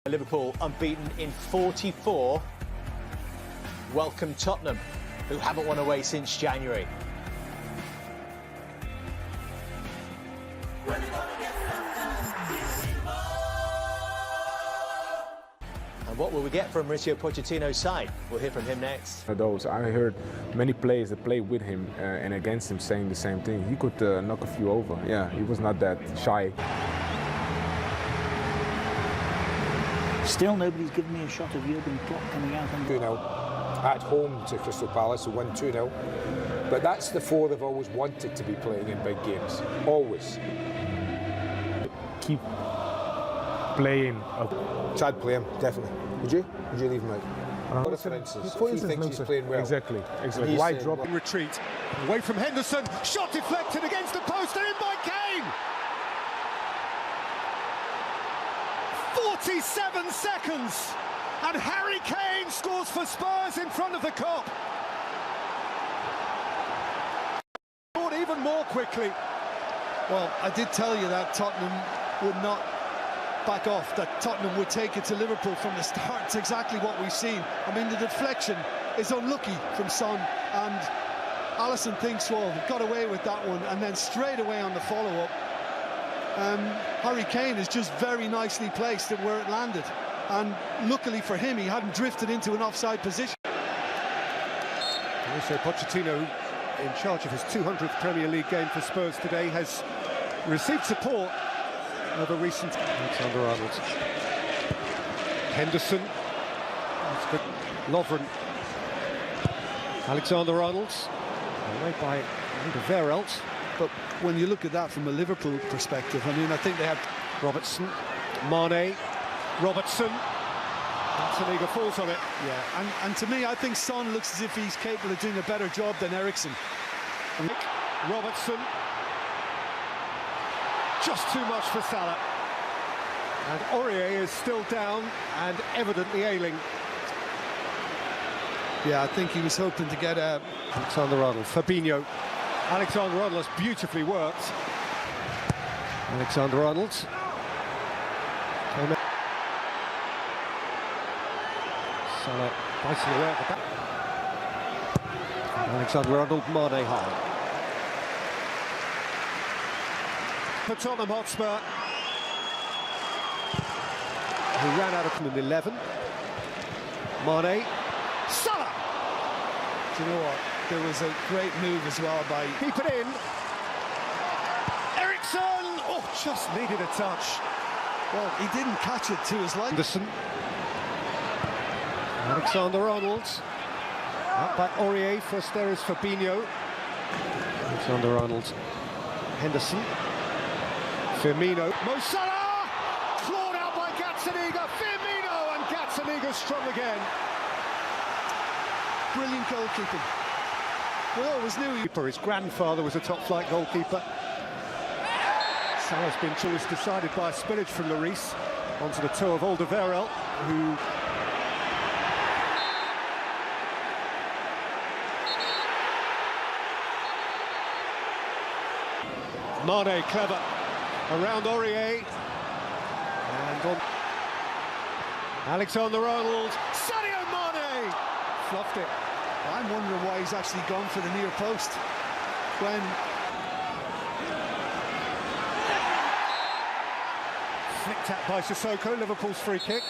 Liverpool unbeaten in 44. Welcome Tottenham, who haven't won away since January. And what will we get from Mauricio Pochettino's side? We'll hear from him next. Those I heard many players that played with him and against him saying the same thing. He could knock a few over. Yeah, he was not that shy. Still, nobody's given me a shot of Jurgen Klopp coming out and 2-0 at home to Crystal Palace, who won 2-0. But that's the four they've always wanted to be playing in big games. Always. Keep playing. So I'd play him, definitely. Would you? Would you leave him out? For instance, if you think he's playing well. Exactly. Why drop? Retreat away from Henderson. Shot deflected against the post and in by Kane. 47 seconds and Harry Kane scores for Spurs in front of the Kop. Scored even more quickly. Well, I did tell you that Tottenham would not back off, that Tottenham would take it to Liverpool from the start. It's exactly what we've seen. I mean, the deflection is unlucky from Son, and Alisson thinks, well, we got away with that one, and then straight away on the follow-up, Harry Kane is just very nicely placed at where it landed, and luckily for him, he hadn't drifted into an offside position. Also, Pochettino, in charge of his 200th Premier League game for Spurs today, has received support over recent. Alexander-Arnold, Henderson, that's good. Lovren, Alexander-Arnold, away by Alderweireld. But when you look at that from a Liverpool perspective, I mean, I think they have Robertson, Mane, Robertson. Saliga falls on it. Yeah, and to me, I think Son looks as if he's capable of doing a better job than Eriksen. Robertson. Just too much for Salah. And Aurier is still down and evidently ailing. Yeah, I think he was hoping to get a... Alexander-Arnold, Fabinho. Alexander-Arnold has beautifully worked. Alexander-Arnold. Salah biting away at the back. Alexander-Arnold, Mane high. For Tottenham Hotspur, who ran out of them in 11. Mane. Salah! Do you know what? There was a great move as well by... Keep it in. Eriksen! Oh, just needed a touch. Well, he didn't catch it to his liking. Anderson. Alexander-Arnold. Out by Aurier. First there is Fabinho. Alexander-Arnold. Henderson. Firmino. Mo Salah! Clawed out by Gazzaniga. Firmino, and Gazzaniga strong again. Brilliant goalkeeping. We always knew His grandfather was a top-flight goalkeeper. Salah's been choice decided by a spillage from Lloris onto the toe of Alderweireld, who Mane clever around Aurier and on Alexander-Arnold. Sadio Mane fluffed it. I'm wondering why he's actually gone for the near post when... Flicked at by Sissoko, Liverpool's free kick.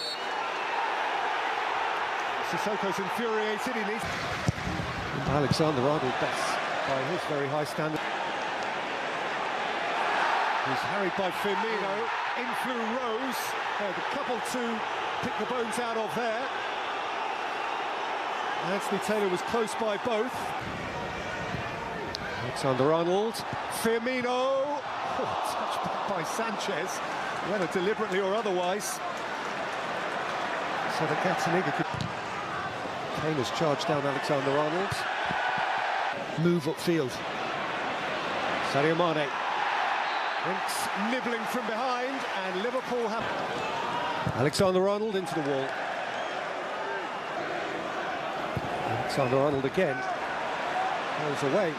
Sissoko's infuriated, he needs... Alexander-Arnold, that's by his very high standard. He's harried by Firmino, in flew Rose. The couple to pick the bones out of there. Anthony Taylor was close by both. Alexander-Arnold, Firmino, touched back by Sanchez, whether deliberately or otherwise. So that Gazzaniga could... Kane has charged down Alexander-Arnold. Move upfield. Sadio Mane. Winks nibbling from behind, and Liverpool have... Alexander-Arnold into the wall. Alexander-Arnold again. Goes away.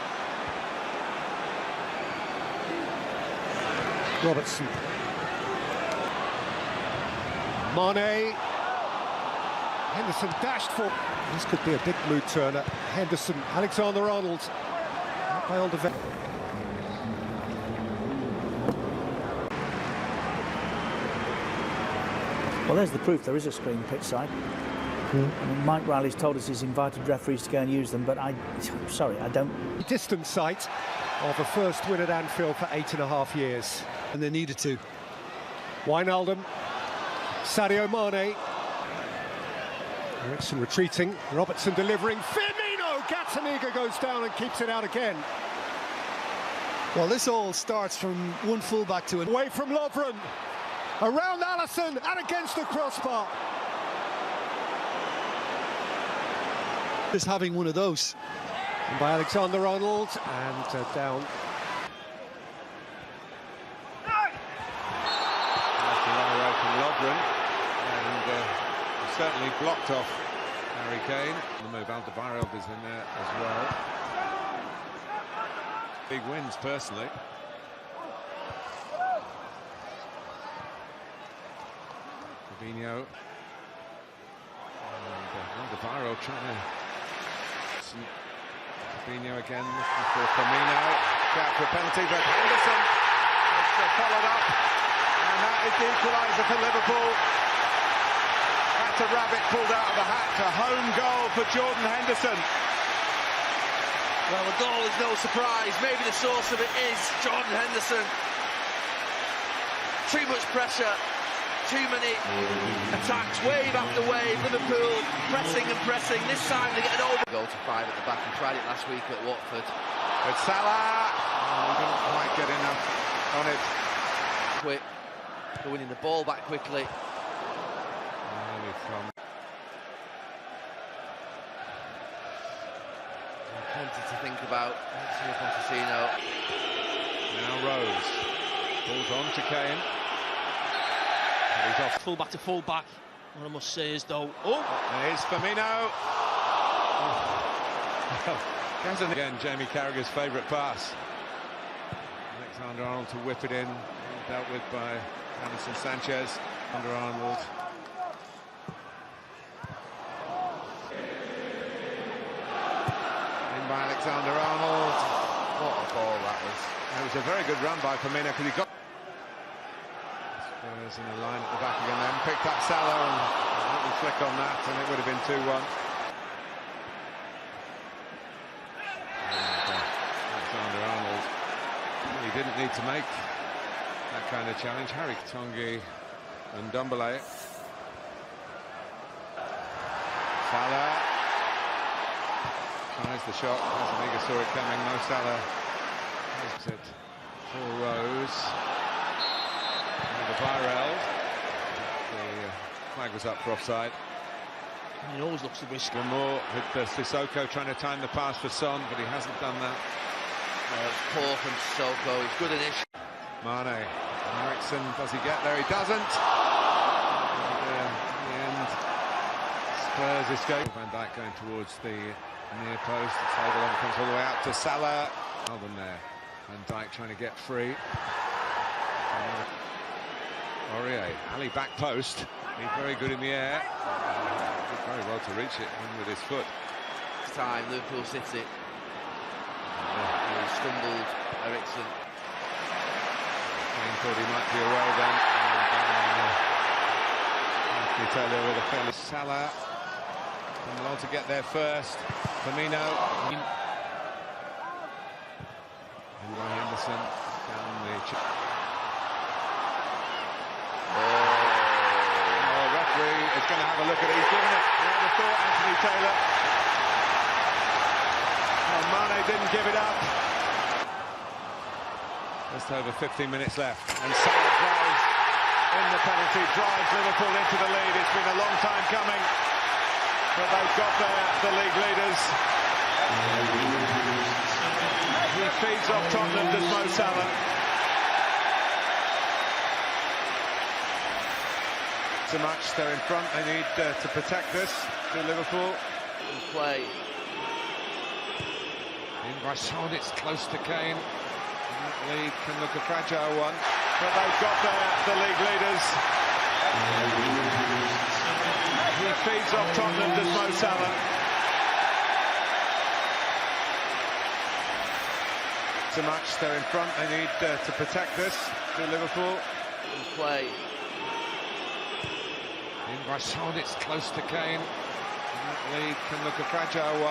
Robertson. Mane. Henderson dashed for. This could be a big mood turner. Henderson, Alexander-Arnold. By Alderweireld. Well, there's the proof there is a screen pitch side. I mean, Mike Riley's told us he's invited referees to go and use them, but I'm sorry, I don't. Distant sight of a first win at Anfield for 8.5 years. And they needed to. Wijnaldum, Sadio Mane. Ericsson retreating, Robertson delivering, Firmino! Gazzaniga goes down and keeps it out again. Well, this all starts from one fullback to Away from Lovren, around Alisson and against the crossbar. just having one of those. And by Alexander-Arnold and down. From Lovren, and certainly blocked off Harry Kane. The move, Alderweireld is in there as well. Big wins, personally. Fabinho. And Alderweireld trying to... Fabinho again looking for Firmino. Out for a penalty, but Henderson has followed up. And that is the equaliser for Liverpool. That's a rabbit pulled out of the hat. A home goal for Jordan Henderson. Well, the goal is no surprise. Maybe the source of it is Jordan Henderson. Too much pressure. Too many attacks, wave after wave. Liverpool pressing and pressing. This time they get an over. Goal to 5 at the back. We tried it last week at Watford. But Salah, we didn't quite get enough on it. Quick. They're winning the ball back quickly. Plenty to think about. Now Rose. Pulls on to Kane. He's off. Full-back to full-back. What I must say is, though... There's Firmino. Oh. Again, Jamie Carragher's favourite pass. Alexander-Arnold to whip it in. Dealt with by Anderson Sanchez. Alexander-Arnold. In by Alexander-Arnold. What a ball that was. It was a very good run by Firmino because he got... Spurs in the line at the back again then. Picked up Salah and a little flick on that and it would have been 2-1. Alexander-Arnold really didn't need to make that kind of challenge. Harry Tongi and Dumbele. Salah tries the shot. Gazzaniga saw it coming. No Salah. Takes it for Rose. Alderweireld. The flag was up for offside. He always looks a risk. One more with Sissoko trying to time the pass for Son, but he hasn't done that. It's poor from Sissoko. He's good initially. Mane. Ericsson, does he get there? He doesn't. And, in the end, Spurs escape. Van Dijk going towards the near post. It's Overlong comes all the way out to Salah. Album there. Van Dijk trying to get free. Aurier, Ali back post. He's very good in the air. Did very well to reach it with his foot. This time, Liverpool City. He stumbled, Ericsson. Kane thought he might be away then. And Taylor with a fairly... Salah. Come along to get there first. Firmino. And by Henderson down the... referee is going to have a look at it. He's given it. He had a thought, Anthony Taylor. Well, Mane didn't give it up. Just over 15 minutes left. And Salah drives in the penalty, drives Liverpool into the lead. It's been a long time coming, but they've got the league leaders. He feeds off Tottenham, does Mo Salah. So much they're in front, they need to protect this to Liverpool. Play. In by Son, it's close to Kane. That lead can look a fragile one, but they've got the league leaders. He feeds off Tottenham, does Mo Salah. So much, they're in front, they need to protect this to Liverpool. Play. In by Son, it's close to Kane. That lead can look a fragile one.